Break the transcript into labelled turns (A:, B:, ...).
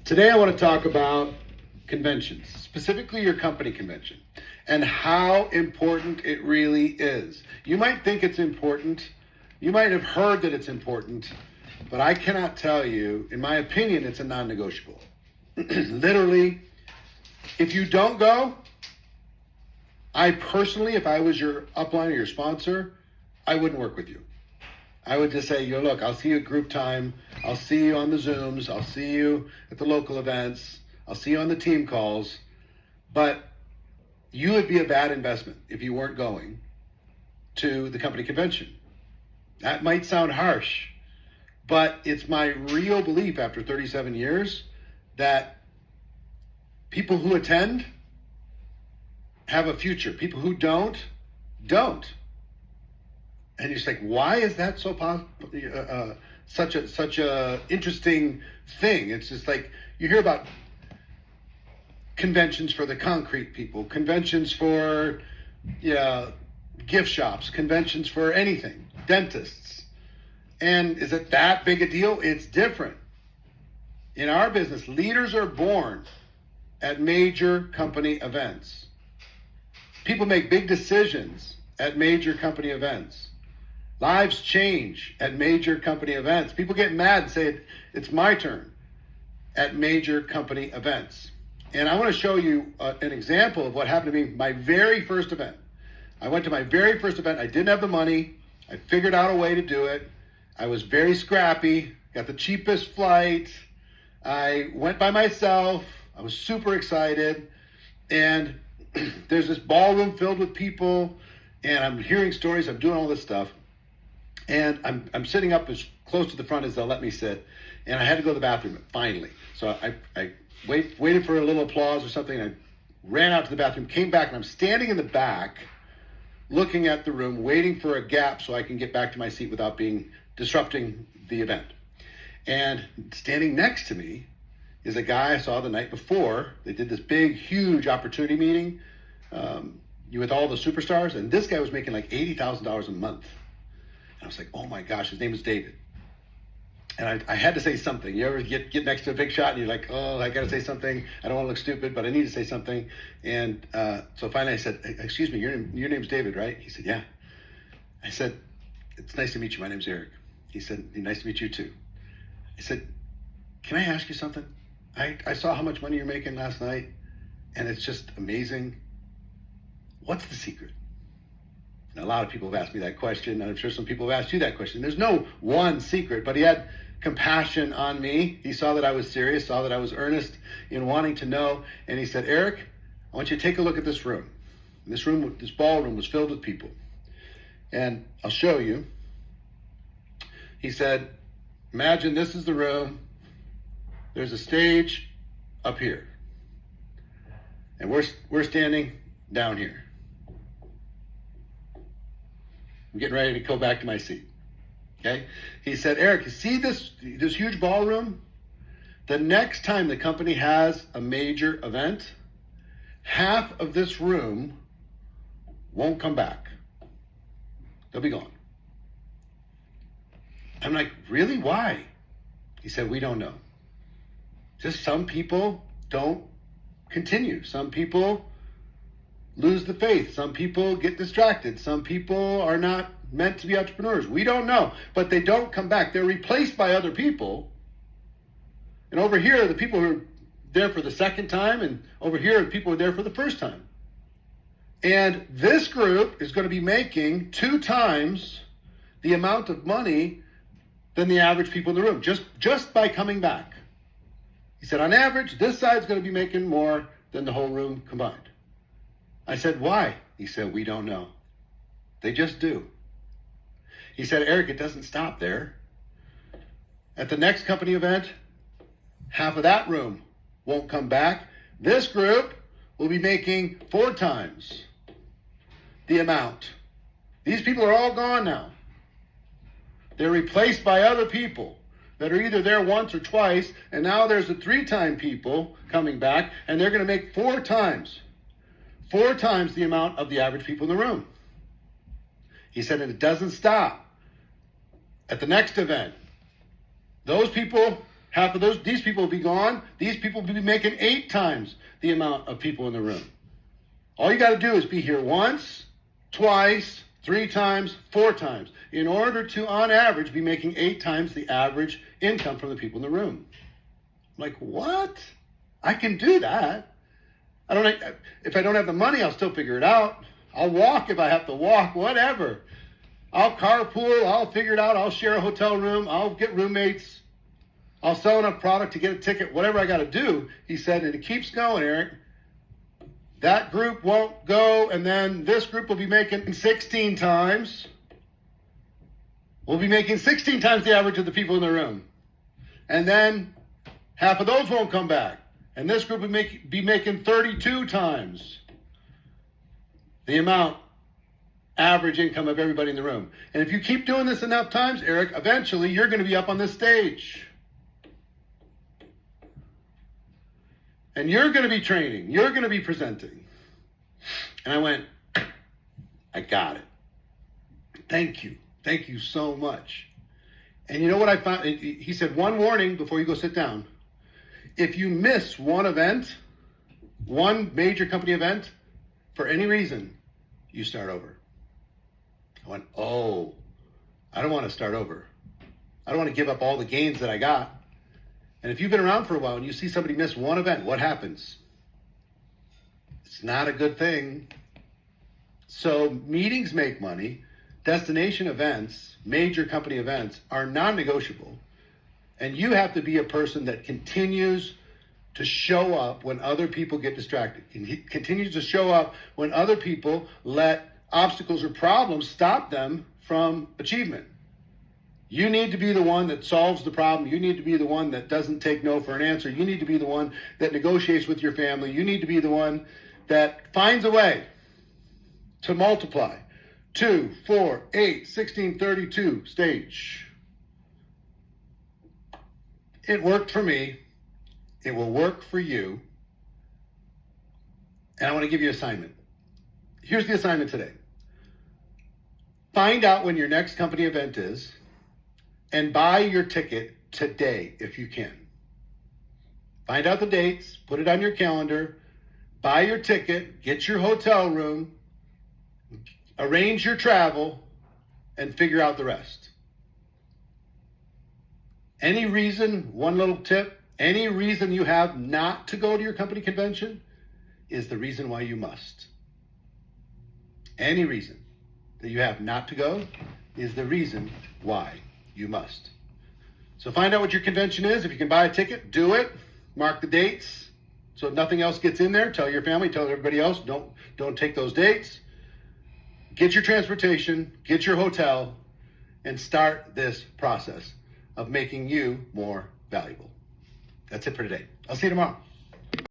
A: Today I want to talk about conventions, specifically your company convention, and how important it really is. You might think it's important. You might have heard that it's important, but I cannot tell you, in my opinion, it's a non-negotiable. Literally, if you don't go, I personally, if I was your upline or your sponsor, I wouldn't work with you. I would just say, look, I'll see you at group time. I'll see you on the Zooms. I'll see you at the local events. I'll see you on the team calls. But you would be a bad investment if you weren't going to the company convention. That might sound harsh, but it's my real belief after 37 years that people who attend have a future. People who don't. And you're just like, why is that so such a interesting thing? It's just like you hear about conventions for the concrete people, conventions for gift shops, conventions for anything, dentists. And is it that big a deal? It's different. In our business, leaders are born at major company events. People make big decisions at major company events. Lives change at major company events. People get mad and say, it's my turn at major company events. And I want to show you an example of what happened to me my very first event. I went to my very first event. I didn't have the money. I figured out a way to do it. I was very scrappy, got the cheapest flight. I went by myself. I was super excited. And there's this ballroom filled with people, and I'm hearing stories. I'm doing all this stuff. And I'm sitting up as close to the front as they'll let me sit. And I had to go to the bathroom finally. So I waited for a little applause or something. I ran out to the bathroom, came back, and I'm standing in the back looking at the room, waiting for a gap so I can get back to my seat without disrupting the event. And standing next to me is a guy I saw the night before. They did this big, huge opportunity meeting with all the superstars. And this guy was making like $80,000 a month. And I was like, oh my gosh, his name is David. And I had to say something. You ever get next to a big shot and you're like, oh, I got to say something. I don't want to look stupid, but I need to say something. And so finally I said, excuse me, your name's David, right? He said, yeah. I said, it's nice to meet you. My name's Eric. He said, nice to meet you too. I said, can I ask you something? I saw how much money you're making last night, and it's just amazing. What's the secret? Now, a lot of people have asked me that question, and I'm sure some people have asked you that question. There's no one secret, but he had compassion on me. He saw that I was serious, saw that I was earnest in wanting to know, and he said, Eric, I want you to take a look at this room. This ballroom was filled with people, and I'll show you. He said, imagine this is the room. There's a stage up here, and we're standing down here. I'm getting ready to go back to my seat. Okay? He said, Eric, you see this huge ballroom? The next time the company has a major event, half of this room won't come back. They'll be gone. I'm like, really? Why? He said, we don't know. Just some people don't continue. Some people lose the faith. Some people get distracted. Some people are not meant to be entrepreneurs. We don't know, but they don't come back. They're replaced by other people. And over here, the people who are there for the second time, and over here, the people who are there for the first time. And this group is going to be making 2 times the amount of money than the average people in the room, just by coming back. He said, on average, this side's going to be making more than the whole room combined. I said, why? He said, we don't know. They just do. He said, Eric, it doesn't stop there. At the next company event, half of that room won't come back. This group will be making 4 times the amount. These people are all gone now. They're replaced by other people that are either there once or twice, and now there's a 3-time people coming back, and they're going to make 4 times the amount of the average people in the room. He said, and it doesn't stop. At the next event, those people Half of these people will be gone. These people will be making 8 times the amount of people in the room. All you got to do is be here once, twice, 3 times, 4 times, in order to, on average, be making 8 times the average income from the people in the room. I'm like, what? I can do that. If I don't have the money, I'll still figure it out. I'll walk if I have to walk, whatever. I'll carpool, I'll figure it out, I'll share a hotel room, I'll get roommates, I'll sell enough product to get a ticket, whatever I got to do. He said, and it keeps going, Eric. That group won't go, and then this group will be making 16 times. We'll be making 16 times the average of the people in the room. And then half of those won't come back. And this group will be making 32 times the amount average income of everybody in the room. And if you keep doing this enough times, Eric, eventually you're going to be up on this stage. And you're going to be training. You're going to be presenting. And I went, I got it. Thank you. Thank you so much. And you know what I found? He said, one warning before you go sit down. If you miss one event, one major company event, for any reason, you start over. I went, oh, I don't want to start over. I don't want to give up all the gains that I got. And if you've been around for a while and you see somebody miss one event, what happens? It's not a good thing. So meetings make money. Destination events, major company events, are non-negotiable. And you have to be a person that continues to show up when other people get distracted. Continues to show up when other people let obstacles or problems stop them from achievement. You need to be the one that solves the problem. You need to be the one that doesn't take no for an answer. You need to be the one that negotiates with your family. You need to be the one that finds a way to multiply 2, 4, 8, 16, 32 stage. It worked for me. It will work for you. And I want to give you an assignment. Here's the assignment today. Find out when your next company event is and buy your ticket today if you can. Find out the dates, put it on your calendar, buy your ticket, get your hotel room, arrange your travel, and figure out the rest. Any reason, one little tip, any reason you have not to go to your company convention is the reason why you must. Any reason that you have not to go is the reason why you must. So find out what your convention is. If you can buy a ticket, do it. Mark the dates so nothing else gets in there. Tell your family, tell everybody else, don't take those dates. Get your transportation, get your hotel, and start this process of making you more valuable. That's it for today. I'll see you tomorrow.